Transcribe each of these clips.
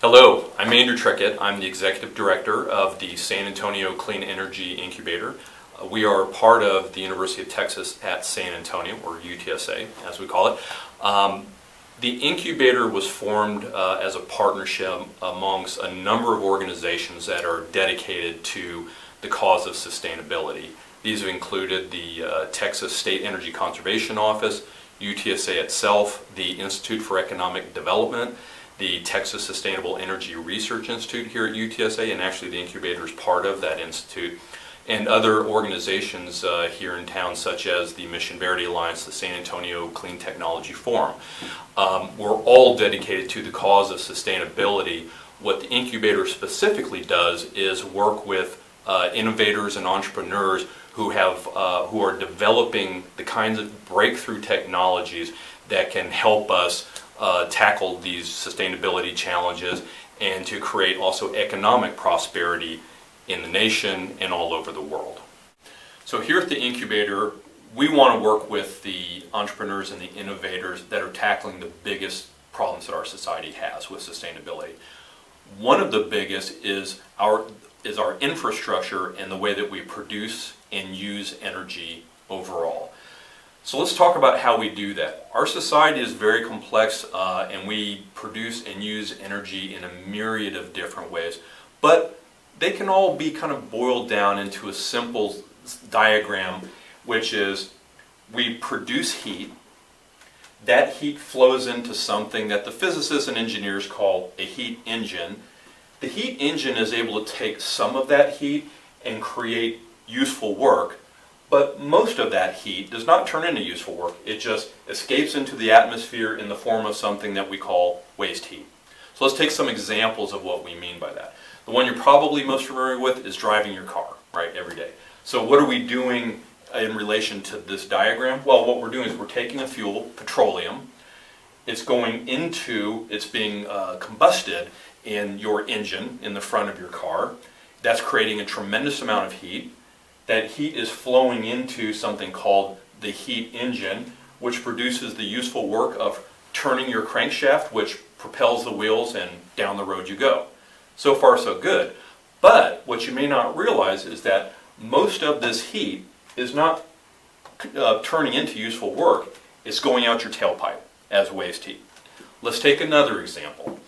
Hello, I'm Andrew Trickett. I'm the Executive Director of the San Antonio Clean Energy Incubator. We are part of the University of Texas at San Antonio, or UTSA as we call it. The incubator was formed as a partnership amongst a number of organizations that are dedicated to the cause of sustainability. These have included the Texas State Energy Conservation Office, UTSA itself, the Institute for Economic Development, the Texas Sustainable Energy Research Institute here at UTSA, and actually the incubator is part of that institute, and other organizations here in town such as the Mission Verde Alliance, the San Antonio Clean Technology Forum. We're all dedicated to the cause of sustainability. What the incubator specifically does is work with innovators and entrepreneurs who are developing the kinds of breakthrough technologies that can help us tackle these sustainability challenges and to create also economic prosperity in the nation and all over the world. So here at the incubator, we want to work with the entrepreneurs and the innovators that are tackling the biggest problems that our society has with sustainability. One of the biggest is our infrastructure and the way that we produce and use energy overall. So let's talk about how we do that. Our society is very complex and we produce and use energy in a myriad of different ways, but they can all be kind of boiled down into a simple diagram, which is we produce heat. That heat flows into something that the physicists and engineers call a heat engine. The heat engine is able to take some of that heat and create useful work, but most of that heat does not turn into useful work. It just escapes into the atmosphere in the form of something that we call waste heat. So let's take some examples of what we mean by that. The one you're probably most familiar with is driving your car, right, every day. So what are we doing in relation to this diagram? Well, what we're doing is we're taking a fuel, petroleum, it's being combusted in your engine in the front of your car. That's creating a tremendous amount of heat. That heat is flowing into something called the heat engine, which produces the useful work of turning your crankshaft, which propels the wheels and down the road you go. So far so good. But what you may not realize is that most of this heat is not turning into useful work. It's going out your tailpipe as waste heat. Let's take another example.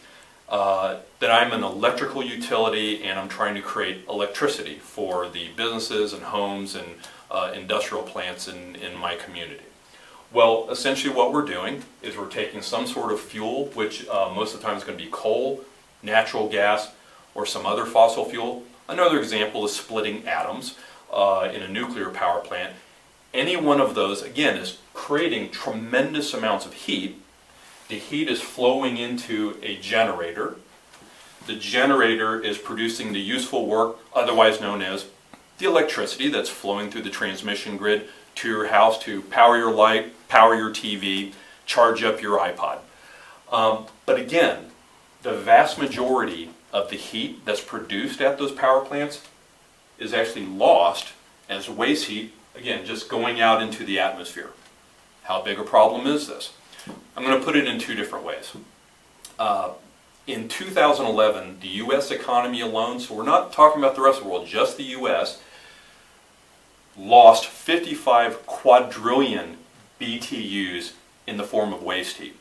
That I'm an electrical utility and I'm trying to create electricity for the businesses and homes and industrial plants in my community. Well, essentially what we're doing is we're taking some sort of fuel, which most of the time is going to be coal, natural gas, or some other fossil fuel. Another example is splitting atoms in a nuclear power plant. Any one of those, again, is creating tremendous amounts of heat. The heat is flowing into a generator. The generator is producing the useful work, otherwise known as the electricity that's flowing through the transmission grid to your house to power your light, power your TV, charge up your iPod. But again, the vast majority of the heat that's produced at those power plants is actually lost as waste heat, again, just going out into the atmosphere. How big a problem is this? I'm going to put it in two different ways. In 2011, the U.S. economy alone, so we're not talking about the rest of the world, just the U.S., lost 55 quadrillion BTUs in the form of waste heat.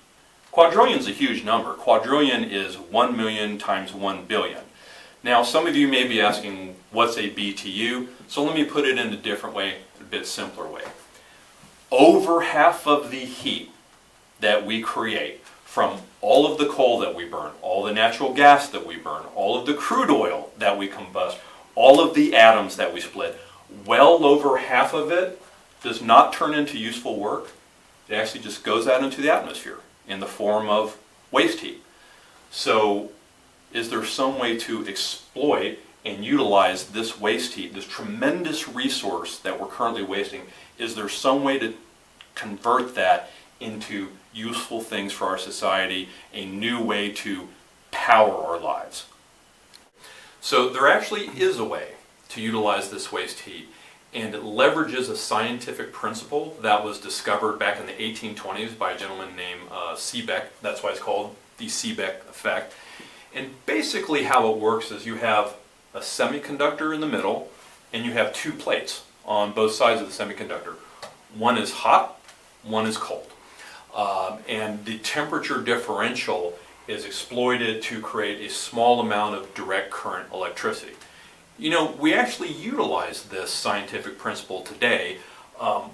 Quadrillion is a huge number. Quadrillion is 1 million times 1 billion. Now, some of you may be asking, what's a BTU? So let me put it in a different way, a bit simpler way. Over half of the heat that we create from all of the coal that we burn, all the natural gas that we burn, all of the crude oil that we combust, all of the atoms that we split, well over half of it does not turn into useful work. It actually just goes out into the atmosphere in the form of waste heat. So is there some way to exploit and utilize this waste heat, this tremendous resource that we're currently wasting? Is there some way to convert that into useful things for our society, a new way to power our lives? So there actually is a way to utilize this waste heat, and it leverages a scientific principle that was discovered back in the 1820s by a gentleman named Seebeck. That's why it's called the Seebeck effect. And basically how it works is you have a semiconductor in the middle, and you have two plates on both sides of the semiconductor. One is hot, one is cold. And the temperature differential is exploited to create a small amount of direct current electricity. You know, we actually utilize this scientific principle today.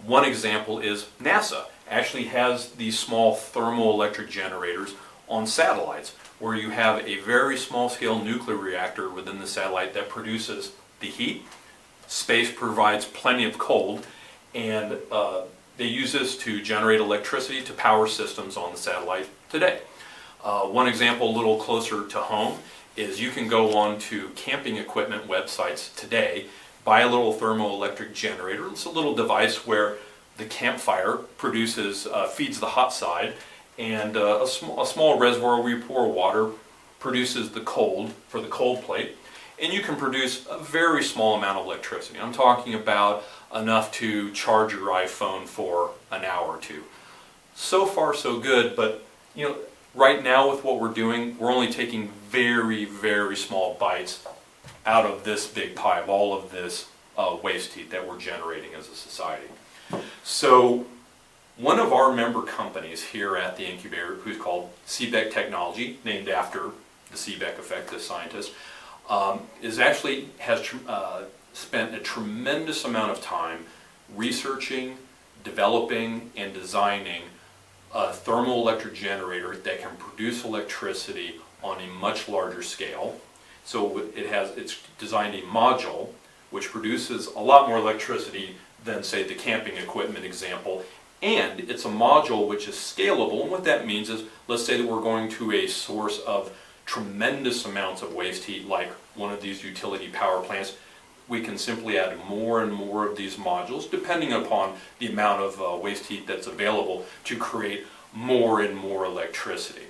One example is NASA actually has these small thermoelectric generators on satellites, where you have a very small scale nuclear reactor within the satellite that produces the heat. Space provides plenty of cold, and they use this to generate electricity to power systems on the satellite today. One example a little closer to home is you can go on to camping equipment websites today, buy a little thermoelectric generator. It's a little device where the campfire produces, feeds the hot side, and a small reservoir where you pour water produces the cold for the cold plate. And you can produce a very small amount of electricity. I'm talking about enough to charge your iPhone for an hour or two. So far so good, but you know, right now with what we're doing, we're only taking very, very small bites out of this big pie of all of this waste heat that we're generating as a society. So one of our member companies here at the Incubator, who's called Seebeck Technology, named after the Seebeck effect, this scientist, has spent a tremendous amount of time researching, developing, and designing a thermoelectric generator that can produce electricity on a much larger scale. So it's designed a module which produces a lot more electricity than, say, the camping equipment example, and it's a module which is scalable. And what that means is, let's say that we're going to a source of tremendous amounts of waste heat, like one of these utility power plants. We can simply add more and more of these modules, depending upon the amount of waste heat that's available, to create more and more electricity.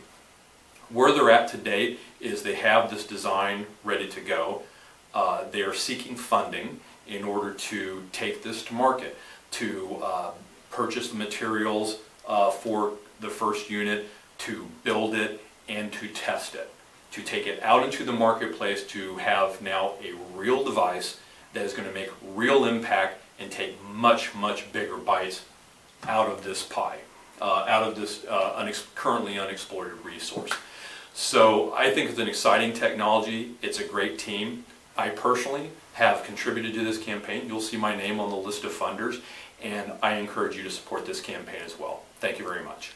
Where they're at today is they have this design ready to go. They are seeking funding in order to take this to market, to purchase the materials for the first unit, to build it, and to test it, to take it out into the marketplace, to have now a real device that is going to make real impact and take much, much bigger bites out of this pie, out of this currently unexploited resource. So I think it's an exciting technology. It's a great team. I personally have contributed to this campaign. You'll see my name on the list of funders, and I encourage you to support this campaign as well. Thank you very much.